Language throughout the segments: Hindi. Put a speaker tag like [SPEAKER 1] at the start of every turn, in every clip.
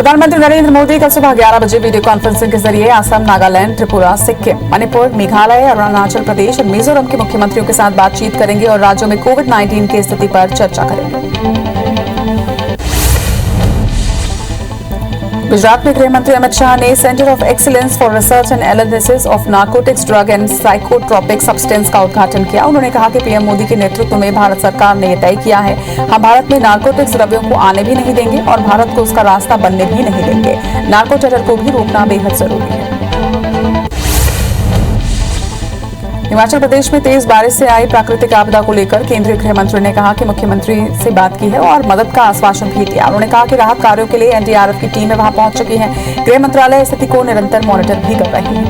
[SPEAKER 1] प्रधानमंत्री नरेंद्र मोदी कल सुबह 11 बजे वीडियो कॉन्फ्रेंसिंग के जरिए असम, नागालैंड, त्रिपुरा, सिक्किम, मणिपुर, मेघालय, अरुणाचल प्रदेश और मिजोरम के मुख्यमंत्रियों के साथ बातचीत करेंगे और राज्यों में कोविड-19 की स्थिति पर चर्चा करेंगे। गुजरात में गृह मंत्री अमित शाह ने centre of excellence for research and analysis of narcotics, drug and psychotropic substance का उद्घाटन किया। उन्होंने कहा कि पीएम मोदी के नेतृत्व में भारत सरकार ने यह तय किया है, हम भारत में नार्कोटिक्स द्रव्यों को आने भी नहीं देंगे और भारत को उसका रास्ता बनने भी नहीं देंगे। नार्को टेरर को भी रोकना बेहद जरूरी है। हिमाचल प्रदेश में तेज बारिश से आई प्राकृतिक आपदा को लेकर केंद्रीय गृह मंत्री ने कहा कि मुख्यमंत्री से बात की है और मदद का आश्वासन भी दिया। उन्होंने कहा कि राहत कार्यों के लिए एनडीआरएफ की टीमें वहां पहुंच चुकी है। गृह मंत्रालय स्थिति को निरंतर मॉनिटर भी कर रही है।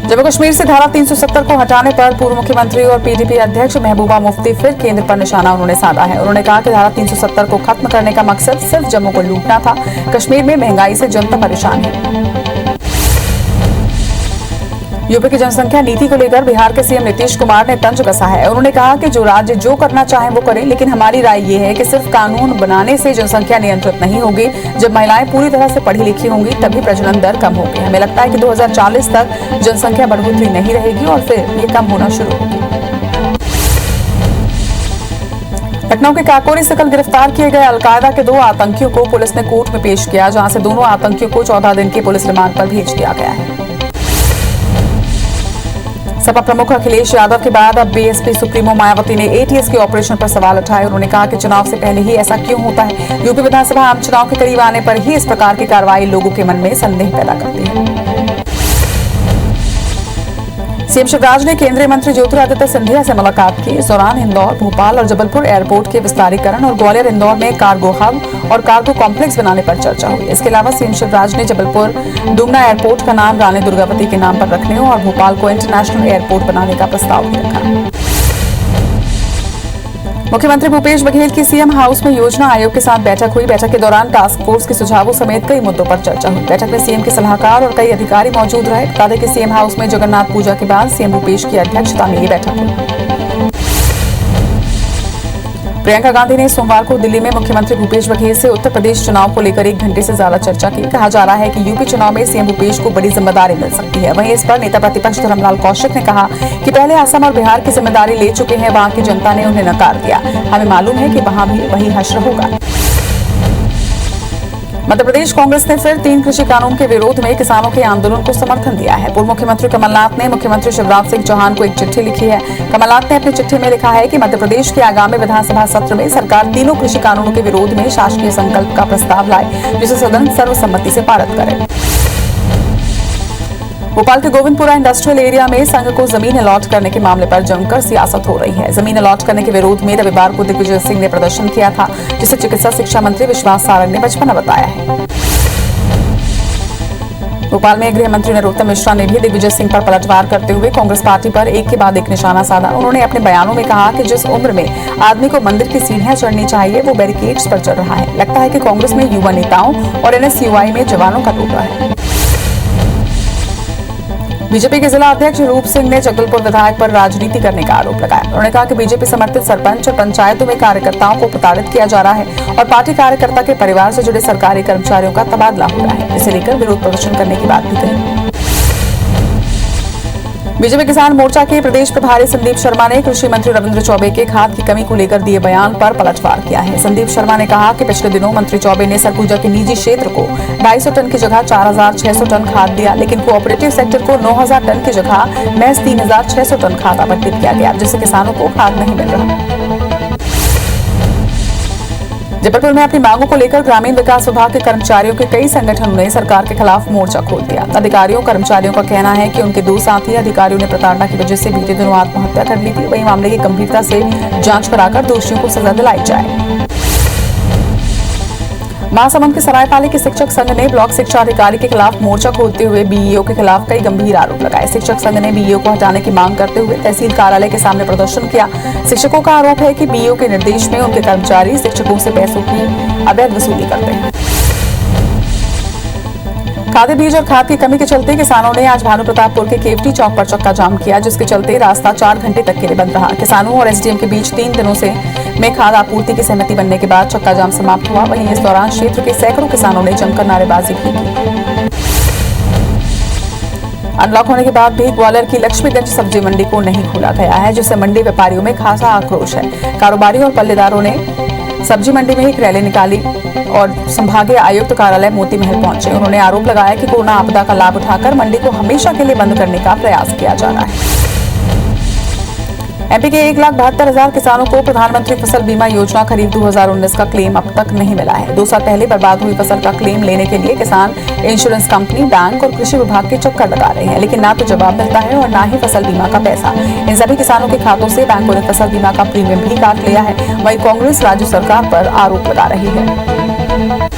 [SPEAKER 1] जम्मू कश्मीर से धारा 370 को हटाने पर पूर्व मुख्यमंत्री और पीडीपी अध्यक्ष महबूबा मुफ्ती फिर केंद्र पर निशाना उन्होंने साधा है। उन्होंने कहा कि धारा 370 को खत्म करने का मकसद सिर्फ जम्मू को लूटना था। कश्मीर में महंगाई से जनता परेशान है। यूपी की जनसंख्या नीति को लेकर बिहार के सीएम नीतीश कुमार ने तंज कसा है। उन्होंने कहा कि जो राज्य जो करना चाहे वो करें, लेकिन हमारी राय ये है कि सिर्फ कानून बनाने से जनसंख्या नियंत्रित नहीं होगी। जब महिलाएं पूरी तरह से पढ़ी लिखी होंगी तभी प्रजनन दर कम होगी। हमें लगता है कि 2040 तक जनसंख्या बढ़ोतरी नहीं रहेगी और फिर ये कम होना शुरू होगी। लखनऊ के काकोरी से कल गिरफ्तार किए गए अलकायदा के 2 आतंकियों को पुलिस ने कोर्ट में पेश किया, जहां से दोनों आतंकियों को 14 दिन के पुलिस रिमांड पर भेज दिया गया है। सपा प्रमुख अखिलेश यादव के बाद अब बीएसपी सुप्रीमो मायावती ने एटीएस के ऑपरेशन पर सवाल उठाए। उन्होंने कहा कि चुनाव से पहले ही ऐसा क्यों होता है। यूपी विधानसभा आम चुनाव के करीब आने पर ही इस प्रकार की कार्रवाई लोगों के मन में संदेह पैदा करती है। सीएम शिवराज ने केंद्रीय मंत्री ज्योतिरादित्य सिंधिया से मुलाकात की। इस दौरान इंदौर, भोपाल और जबलपुर एयरपोर्ट के विस्तारीकरण और ग्वालियर इंदौर में कार्गो हब और कार्गो कॉम्प्लेक्स बनाने पर चर्चा हुई। इसके अलावा सीएम शिवराज ने जबलपुर डुमना एयरपोर्ट का नाम रानी दुर्गावती के नाम पर रखने और भोपाल को इंटरनेशनल एयरपोर्ट बनाने का प्रस्ताव भी रखा। मुख्यमंत्री भूपेश बघेल की सीएम हाउस में योजना आयोग के साथ बैठक हुई। बैठक के दौरान टास्क फोर्स के सुझावों समेत कई मुद्दों पर चर्चा हुई। बैठक में सीएम के सलाहकार और कई अधिकारी मौजूद रहे। बता दें कि सीएम हाउस में जगन्नाथ पूजा के बाद सीएम भूपेश की अध्यक्षता में ये बैठक हुई। प्रियंका गांधी ने सोमवार को दिल्ली में मुख्यमंत्री भूपेश बघेल से उत्तर प्रदेश चुनाव को लेकर 1 घंटे से ज्यादा चर्चा की। कहा जा रहा है कि यूपी चुनाव में सीएम भूपेश को बड़ी जिम्मेदारी मिल सकती है। वहीं इस पर नेता प्रतिपक्ष धर्मलाल कौशिक ने कहा कि पहले असम और बिहार की जिम्मेदारी ले चुके हैं, वहां की जनता ने उन्हें नकार दिया। हमें मालूम है कि वहां भी वही हश्र होगा। मध्य प्रदेश कांग्रेस ने फिर 3 कृषि कानून के विरोध में किसानों के आंदोलन को समर्थन दिया है। पूर्व मुख्यमंत्री कमलनाथ ने मुख्यमंत्री शिवराज सिंह चौहान को एक चिट्ठी लिखी है। कमलनाथ ने अपनी चिट्ठी में लिखा है कि मध्य प्रदेश के आगामी विधानसभा सत्र में सरकार तीनों कृषि कानूनों के विरोध में शासकीय संकल्प का प्रस्ताव लाए, जिसे सदन सर्वसम्मति से पारित करे। भोपाल के गोविंदपुरा इंडस्ट्रियल एरिया में संघ को जमीन अलॉट करने के मामले पर जमकर सियासत हो रही है। जमीन अलॉट करने के विरोध में रविवार को दिग्विजय सिंह ने प्रदर्शन किया था, जिसे चिकित्सा शिक्षा मंत्री विश्वास सारंग ने बचपना बताया है। भोपाल में गृह मंत्री नरोत्तम मिश्रा ने भी दिग्विजय सिंह पर पलटवार करते हुए कांग्रेस पार्टी पर एक के बाद एक निशाना साधा। उन्होंने अपने बयानों में कहा कि जिस उम्र में आदमी को मंदिर की सीढ़ियां चढ़नी चाहिए वो बैरिकेड्स पर चढ़ रहा है। लगता है कि कांग्रेस में युवा नेताओं और एनएसयूआई में जवानों का टोटा है। बीजेपी के जिला अध्यक्ष रूप सिंह ने जगदलपुर विधायक पर राजनीति करने का आरोप लगाया। उन्होंने कहा कि बीजेपी समर्थित सरपंच और पंचायतों में कार्यकर्ताओं को प्रताड़ित किया जा रहा है और पार्टी कार्यकर्ता के परिवार से जुड़े सरकारी कर्मचारियों का तबादला हो रहा है। इसे लेकर विरोध प्रदर्शन करने की बात भी कही। बीजेपी किसान मोर्चा के प्रदेश प्रभारी संदीप शर्मा ने कृषि मंत्री रविंद्र चौबे के खाद की कमी को लेकर दिए बयान पर पलटवार किया है। संदीप शर्मा ने कहा कि पिछले दिनों मंत्री चौबे ने सरगुजा के निजी क्षेत्र को 250 टन की जगह 4600 टन खाद दिया, लेकिन कोऑपरेटिव सेक्टर को 9000 टन की जगह महज 3600 टन खाद आवंटित किया गया, जिससे किसानों को खाद नहीं मिल रहा। जबलपुर में अपनी मांगों को लेकर ग्रामीण विकास विभाग के कर्मचारियों के कई संगठनों ने सरकार के खिलाफ मोर्चा खोल दिया। अधिकारियों कर्मचारियों का कहना है कि उनके 2 साथी अधिकारियों ने प्रताड़ना की वजह से बीते दिनों आत्महत्या कर ली थी। वहीं मामले की गंभीरता से जांच कराकर दोषियों को सजा दिलाई जाए। महासमुंद के सरायपाली के शिक्षक संघ ने ब्लॉक शिक्षा अधिकारी के खिलाफ मोर्चा खोलते हुए बीईओ के खिलाफ कई गंभीर आरोप लगाए। शिक्षक संघ ने बीईओ को हटाने की मांग करते हुए तहसील कार्यालय के सामने प्रदर्शन किया। शिक्षकों का आरोप है कि बीईओ के निर्देश में उनके कर्मचारी शिक्षकों से पैसों की अवैध वसूली करते हैं। खाद्य बीज और खाद की कमी के चलते किसानों ने आज भानु प्रतापपुर के केवटी चौक पर चक्का जाम किया, जिसके चलते रास्ता 4 घंटे तक के लिए बंद रहा। किसानों और एसडीएम के बीच 3 दिनों से में खाद आपूर्ति की सहमति बनने के बाद चक्का जाम समाप्त हुआ। वहीं इस दौरान क्षेत्र के सैकड़ों किसानों ने जमकर नारेबाजी भी की। अनलॉक होने के बाद भी ग्वालियर की लक्ष्मीगंज सब्जी मंडी को नहीं खोला गया है, जिससे मंडी व्यापारियों में खासा आक्रोश है। कारोबारियों और पल्लेदारों ने सब्जी मंडी में एक रैली निकाली और संभागीय आयुक्त कार्यालय मोती महल पहुंचे। उन्होंने आरोप लगाया कि कोरोना आपदा का लाभ उठाकर मंडी को हमेशा के लिए बंद करने का प्रयास किया जा रहा है। एमपी के 1,72,000 किसानों को प्रधानमंत्री फसल बीमा योजना खरीफ 2019 का क्लेम अब तक नहीं मिला है। 2 साल पहले बर्बाद हुई फसल का क्लेम लेने के लिए किसान इंश्योरेंस कंपनी, बैंक और कृषि विभाग के चक्कर लगा रहे हैं, लेकिन ना तो जवाब मिलता है और ना ही फसल बीमा का पैसा। इन सभी किसानों के खातों से बैंकों ने फसल बीमा का प्रीमियम भी काट लिया है। वहीं कांग्रेस राज्य सरकार पर आरोप लगा रही है।